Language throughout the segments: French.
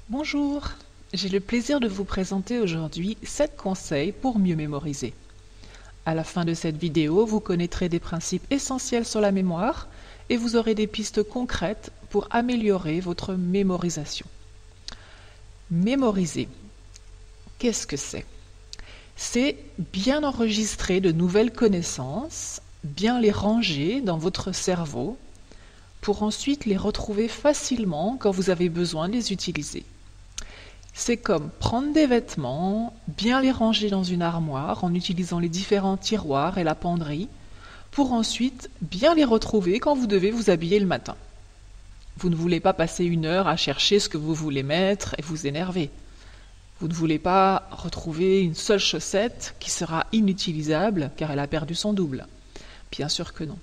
Bonjour, j'ai le plaisir de vous présenter aujourd'hui 7 conseils pour mieux mémoriser. À la fin de cette vidéo, vous connaîtrez des principes essentiels sur la mémoire et vous aurez des pistes concrètes pour améliorer votre mémorisation. Mémoriser, qu'est-ce que c'est? C'est bien enregistrer de nouvelles connaissances, bien les ranger dans votre cerveau pour ensuite les retrouver facilement quand vous avez besoin de les utiliser. C'est comme prendre des vêtements, bien les ranger dans une armoire en utilisant les différents tiroirs et la penderie, pour ensuite bien les retrouver quand vous devez vous habiller le matin. Vous ne voulez pas passer 1 heure à chercher ce que vous voulez mettre et vous énerver. Vous ne voulez pas retrouver une seule chaussette qui sera inutilisable car elle a perdu son double. Bien sûr que non.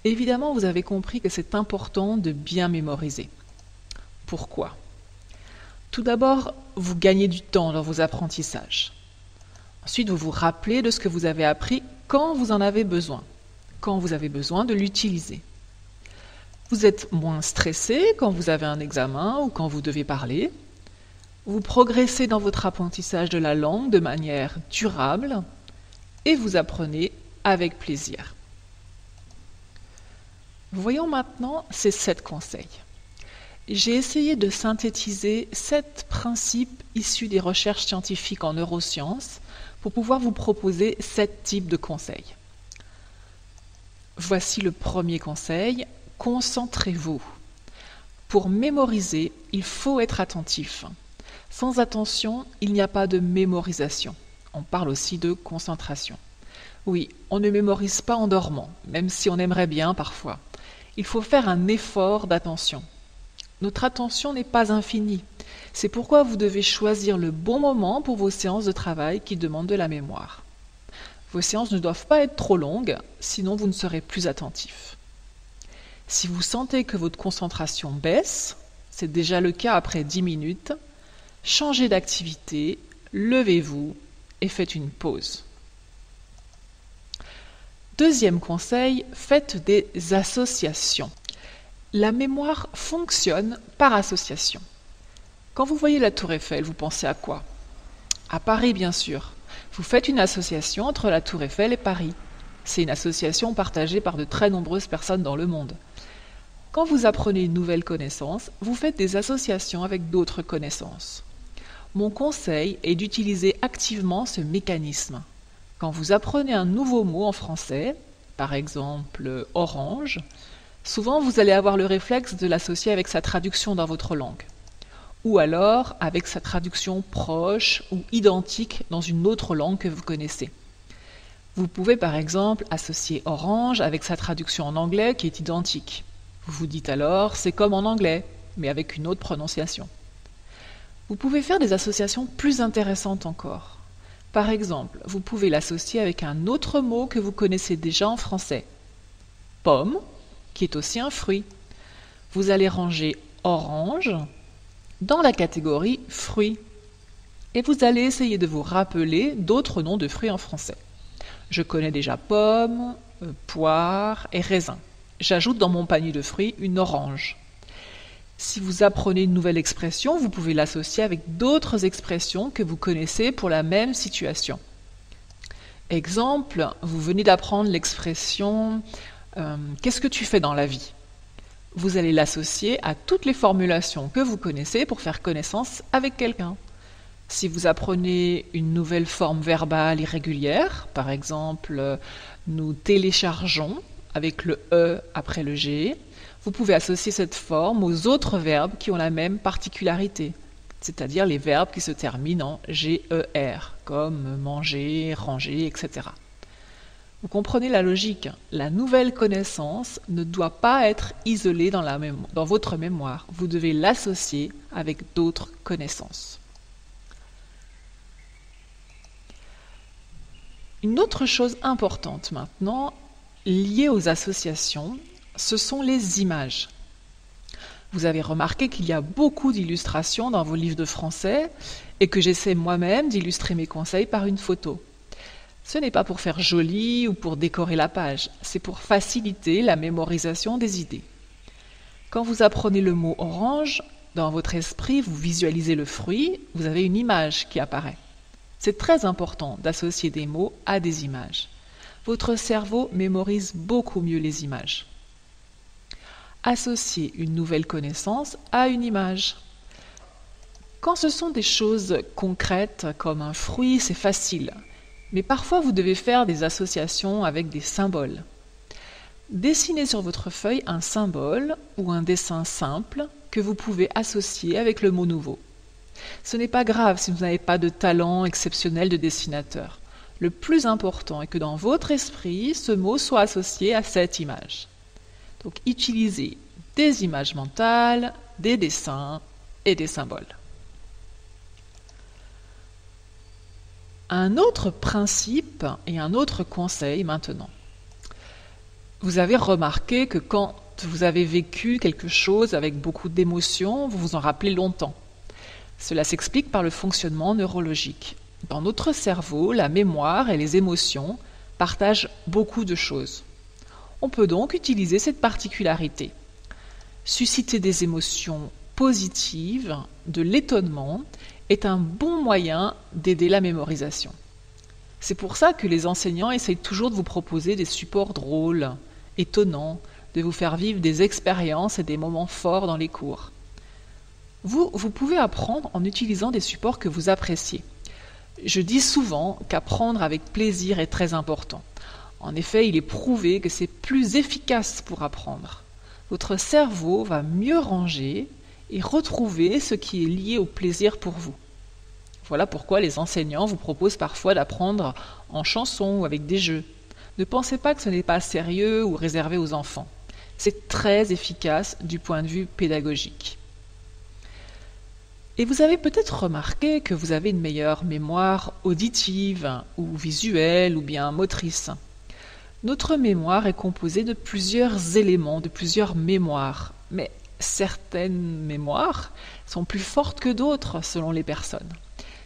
Évidemment, vous avez compris que c'est important de bien mémoriser. Pourquoi ? Tout d'abord, vous gagnez du temps dans vos apprentissages. Ensuite, vous vous rappelez de ce que vous avez appris quand vous en avez besoin, quand vous avez besoin de l'utiliser. Vous êtes moins stressé quand vous avez un examen ou quand vous devez parler. Vous progressez dans votre apprentissage de la langue de manière durable et vous apprenez avec plaisir. Voyons maintenant ces 7 conseils. J'ai essayé de synthétiser 7 principes issus des recherches scientifiques en neurosciences pour pouvoir vous proposer 7 types de conseils. Voici le premier conseil, concentrez-vous. Pour mémoriser, il faut être attentif. Sans attention, il n'y a pas de mémorisation. On parle aussi de concentration. Oui, on ne mémorise pas en dormant, même si on aimerait bien parfois. Il faut faire un effort d'attention. Notre attention n'est pas infinie. C'est pourquoi vous devez choisir le bon moment pour vos séances de travail qui demandent de la mémoire. Vos séances ne doivent pas être trop longues, sinon vous ne serez plus attentif. Si vous sentez que votre concentration baisse, c'est déjà le cas après 10 minutes, changez d'activité, levez-vous et faites une pause. Deuxième conseil, faites des associations. La mémoire fonctionne par association. Quand vous voyez la Tour Eiffel, vous pensez à quoi? À Paris, bien sûr. Vous faites une association entre la Tour Eiffel et Paris. C'est une association partagée par de très nombreuses personnes dans le monde. Quand vous apprenez une nouvelle connaissance, vous faites des associations avec d'autres connaissances. Mon conseil est d'utiliser activement ce mécanisme. Quand vous apprenez un nouveau mot en français, par exemple orange, souvent vous allez avoir le réflexe de l'associer avec sa traduction dans votre langue, ou alors avec sa traduction proche ou identique dans une autre langue que vous connaissez. Vous pouvez par exemple associer orange avec sa traduction en anglais qui est identique. Vous vous dites alors c'est comme en anglais, mais avec une autre prononciation. Vous pouvez faire des associations plus intéressantes encore. Par exemple, vous pouvez l'associer avec un autre mot que vous connaissez déjà en français. Pomme, qui est aussi un fruit. Vous allez ranger orange dans la catégorie fruits. Et vous allez essayer de vous rappeler d'autres noms de fruits en français. Je connais déjà pomme, poire et raisin. J'ajoute dans mon panier de fruits une orange. Si vous apprenez une nouvelle expression, vous pouvez l'associer avec d'autres expressions que vous connaissez pour la même situation. Exemple, vous venez d'apprendre l'expression « Qu'est-ce que tu fais dans la vie ?» Vous allez l'associer à toutes les formulations que vous connaissez pour faire connaissance avec quelqu'un. Si vous apprenez une nouvelle forme verbale irrégulière, par exemple « Nous téléchargeons » avec le « e » après le « g », vous pouvez associer cette forme aux autres verbes qui ont la même particularité, c'est-à-dire les verbes qui se terminent en GER, comme manger, ranger, etc. Vous comprenez la logique. La nouvelle connaissance ne doit pas être isolée dans votre mémoire. Vous devez l'associer avec d'autres connaissances. Une autre chose importante maintenant, liée aux associations, ce sont les images. Vous avez remarqué qu'il y a beaucoup d'illustrations dans vos livres de français et que j'essaie moi-même d'illustrer mes conseils par une photo. Ce n'est pas pour faire joli ou pour décorer la page, c'est pour faciliter la mémorisation des idées. Quand vous apprenez le mot orange, Dans votre esprit, vous visualisez le fruit, vous avez une image qui apparaît. C'est très important d'associer des mots à des images. Votre cerveau mémorise beaucoup mieux les images. Associez une nouvelle connaissance à une image. Quand ce sont des choses concrètes comme un fruit, c'est facile. Mais parfois, vous devez faire des associations avec des symboles. Dessinez sur votre feuille un symbole ou un dessin simple que vous pouvez associer avec le mot nouveau. Ce n'est pas grave si vous n'avez pas de talent exceptionnel de dessinateur. Le plus important est que dans votre esprit, ce mot soit associé à cette image. Donc, utilisez des images mentales, des dessins et des symboles. Un autre principe et un autre conseil maintenant. Vous avez remarqué que quand vous avez vécu quelque chose avec beaucoup d'émotions, vous vous en rappelez longtemps. Cela s'explique par le fonctionnement neurologique. Dans notre cerveau, la mémoire et les émotions partagent beaucoup de choses. On peut donc utiliser cette particularité. Susciter des émotions positives, de l'étonnement, est un bon moyen d'aider la mémorisation. C'est pour ça que les enseignants essayent toujours de vous proposer des supports drôles, étonnants, de vous faire vivre des expériences et des moments forts dans les cours. Vous pouvez apprendre en utilisant des supports que vous appréciez. Je dis souvent qu'apprendre avec plaisir est très important. En effet, il est prouvé que c'est plus efficace pour apprendre. Votre cerveau va mieux ranger et retrouver ce qui est lié au plaisir pour vous. Voilà pourquoi les enseignants vous proposent parfois d'apprendre en chanson ou avec des jeux. Ne pensez pas que ce n'est pas sérieux ou réservé aux enfants. C'est très efficace du point de vue pédagogique. Et vous avez peut-être remarqué que vous avez une meilleure mémoire auditive ou visuelle ou bien motrice. Notre mémoire est composée de plusieurs éléments, de plusieurs mémoires, mais certaines mémoires sont plus fortes que d'autres selon les personnes.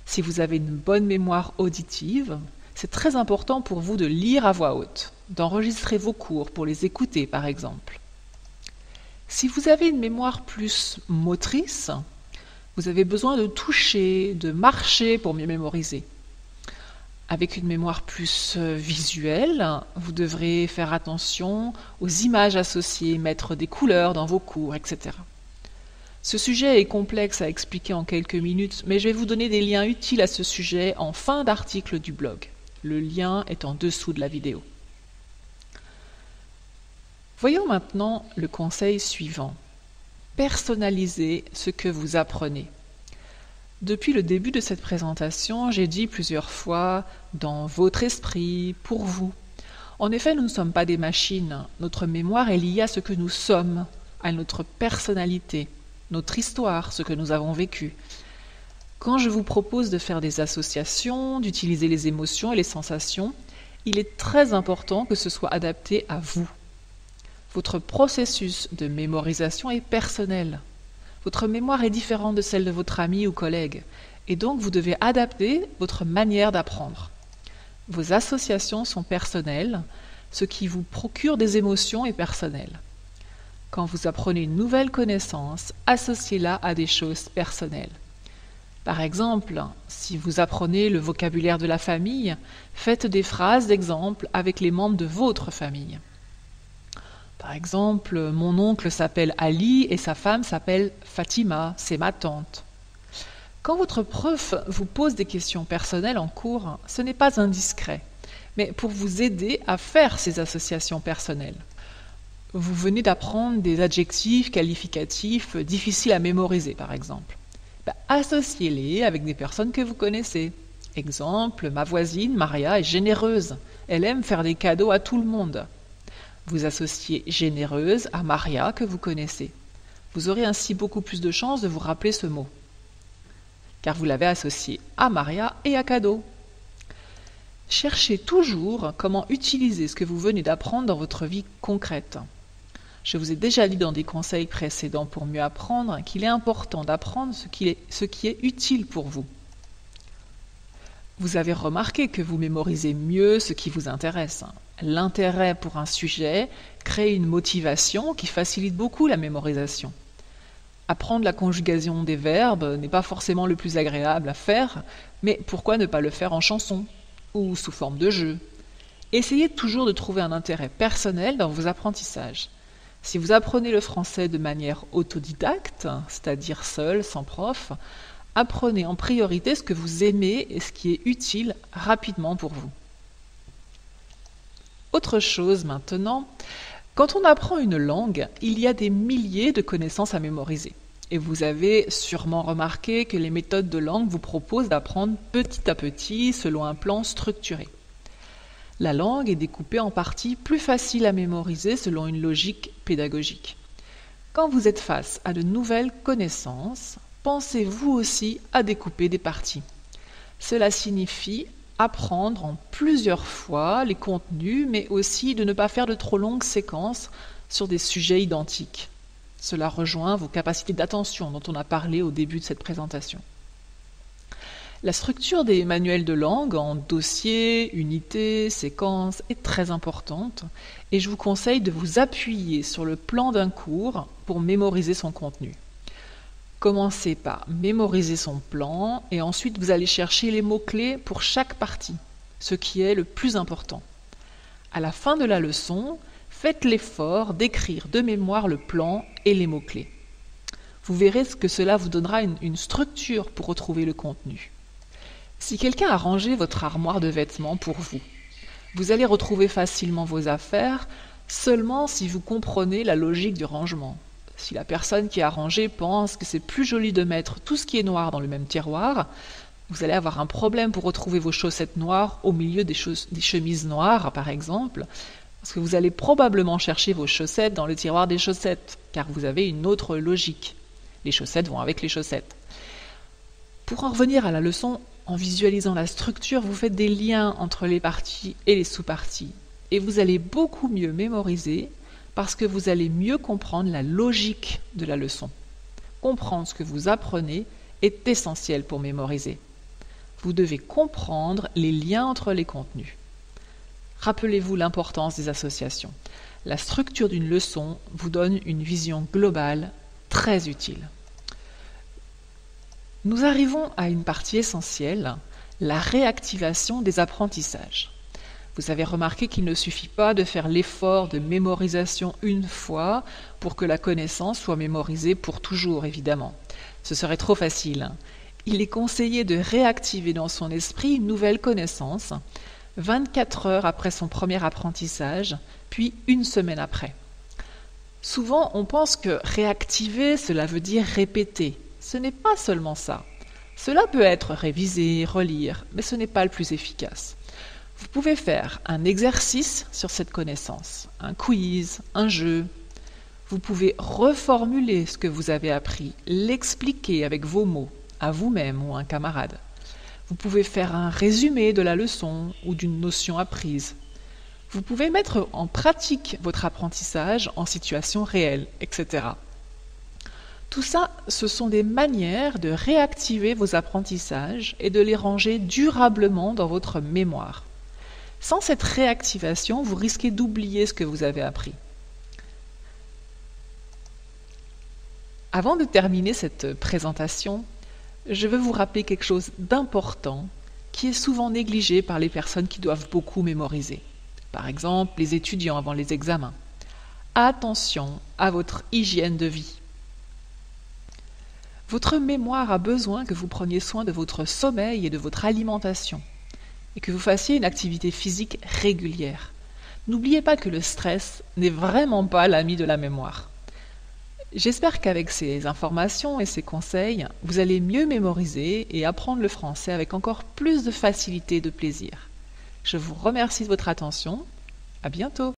Si vous avez une bonne mémoire auditive, c'est très important pour vous de lire à voix haute, d'enregistrer vos cours pour les écouter par exemple. Si vous avez une mémoire plus motrice, vous avez besoin de toucher, de marcher pour mieux mémoriser. Avec une mémoire plus visuelle, vous devrez faire attention aux images associées, mettre des couleurs dans vos cours, etc. Ce sujet est complexe à expliquer en quelques minutes, mais je vais vous donner des liens utiles à ce sujet en fin d'article du blog. Le lien est en dessous de la vidéo. Voyons maintenant le conseil suivant. Personnalisez ce que vous apprenez. Depuis le début de cette présentation, j'ai dit plusieurs fois « dans votre esprit, pour vous ». En effet, nous ne sommes pas des machines. Notre mémoire est liée à ce que nous sommes, à notre personnalité, notre histoire, ce que nous avons vécu. Quand je vous propose de faire des associations, d'utiliser les émotions et les sensations, il est très important que ce soit adapté à vous. Votre processus de mémorisation est personnel. Votre mémoire est différente de celle de votre ami ou collègue, et donc vous devez adapter votre manière d'apprendre. Vos associations sont personnelles, ce qui vous procure des émotions est personnel. Quand vous apprenez une nouvelle connaissance, associez-la à des choses personnelles. Par exemple, si vous apprenez le vocabulaire de la famille, faites des phrases d'exemple avec les membres de votre famille. Par exemple, mon oncle s'appelle Ali et sa femme s'appelle Fatima, c'est ma tante. Quand votre prof vous pose des questions personnelles en cours, ce n'est pas indiscret, mais pour vous aider à faire ces associations personnelles. Vous venez d'apprendre des adjectifs qualificatifs difficiles à mémoriser, par exemple. Associez-les avec des personnes que vous connaissez. Exemple, ma voisine Maria est généreuse. Elle aime faire des cadeaux à tout le monde. Vous associez généreuse à Maria que vous connaissez. Vous aurez ainsi beaucoup plus de chances de vous rappeler ce mot, car vous l'avez associé à Maria et à cadeau. Cherchez toujours comment utiliser ce que vous venez d'apprendre dans votre vie concrète. Je vous ai déjà dit dans des conseils précédents pour mieux apprendre qu'il est important d'apprendre ce qui est utile pour vous. Vous avez remarqué que vous mémorisez mieux ce qui vous intéresse. L'intérêt pour un sujet crée une motivation qui facilite beaucoup la mémorisation. Apprendre la conjugaison des verbes n'est pas forcément le plus agréable à faire, mais pourquoi ne pas le faire en chanson ou sous forme de jeu? Essayez toujours de trouver un intérêt personnel dans vos apprentissages. Si vous apprenez le français de manière autodidacte, c'est-à-dire seul, sans prof, apprenez en priorité ce que vous aimez et ce qui est utile rapidement pour vous. Autre chose maintenant, quand on apprend une langue, il y a des milliers de connaissances à mémoriser. Et vous avez sûrement remarqué que les méthodes de langue vous proposent d'apprendre petit à petit selon un plan structuré. La langue est découpée en parties plus faciles à mémoriser selon une logique pédagogique. Quand vous êtes face à de nouvelles connaissances, pensez vous aussi à découper des parties. Cela signifie apprendre en plusieurs fois les contenus, mais aussi de ne pas faire de trop longues séquences sur des sujets identiques. Cela rejoint vos capacités d'attention dont on a parlé au début de cette présentation. La structure des manuels de langue en dossiers, unités, séquences est très importante et je vous conseille de vous appuyer sur le plan d'un cours pour mémoriser son contenu. Commencez par mémoriser son plan et ensuite vous allez chercher les mots-clés pour chaque partie, ce qui est le plus important. À la fin de la leçon, faites l'effort d'écrire de mémoire le plan et les mots-clés. Vous verrez que cela vous donnera une structure pour retrouver le contenu. Si quelqu'un a rangé votre armoire de vêtements pour vous, vous allez retrouver facilement vos affaires seulement si vous comprenez la logique du rangement. Si la personne qui a rangé pense que c'est plus joli de mettre tout ce qui est noir dans le même tiroir, vous allez avoir un problème pour retrouver vos chaussettes noires au milieu des chemises noires, par exemple, parce que vous allez probablement chercher vos chaussettes dans le tiroir des chaussettes, car vous avez une autre logique. Les chaussettes vont avec les chaussettes. Pour en revenir à la leçon, en visualisant la structure, vous faites des liens entre les parties et les sous-parties. Et vous allez beaucoup mieux mémoriser parce que vous allez mieux comprendre la logique de la leçon. Comprendre ce que vous apprenez est essentiel pour mémoriser. Vous devez comprendre les liens entre les contenus. Rappelez-vous l'importance des associations. La structure d'une leçon vous donne une vision globale très utile. Nous arrivons à une partie essentielle, la réactivation des apprentissages. Vous avez remarqué qu'il ne suffit pas de faire l'effort de mémorisation une fois pour que la connaissance soit mémorisée pour toujours, évidemment. Ce serait trop facile. Il est conseillé de réactiver dans son esprit une nouvelle connaissance 24 heures après son premier apprentissage, puis une semaine après. Souvent, on pense que réactiver, cela veut dire répéter. Ce n'est pas seulement ça. Cela peut être réviser, relire, mais ce n'est pas le plus efficace. Vous pouvez faire un exercice sur cette connaissance, un quiz, un jeu. Vous pouvez reformuler ce que vous avez appris, l'expliquer avec vos mots, à vous-même ou à un camarade. Vous pouvez faire un résumé de la leçon ou d'une notion apprise. Vous pouvez mettre en pratique votre apprentissage en situation réelle, etc. Tout ça, ce sont des manières de réactiver vos apprentissages et de les ranger durablement dans votre mémoire. Sans cette réactivation, vous risquez d'oublier ce que vous avez appris. Avant de terminer cette présentation, je veux vous rappeler quelque chose d'important qui est souvent négligé par les personnes qui doivent beaucoup mémoriser. Par exemple, les étudiants avant les examens. Attention à votre hygiène de vie. Votre mémoire a besoin que vous preniez soin de votre sommeil et de votre alimentation, et que vous fassiez une activité physique régulière. N'oubliez pas que le stress n'est vraiment pas l'ami de la mémoire. J'espère qu'avec ces informations et ces conseils, vous allez mieux mémoriser et apprendre le français avec encore plus de facilité et de plaisir. Je vous remercie de votre attention. À bientôt.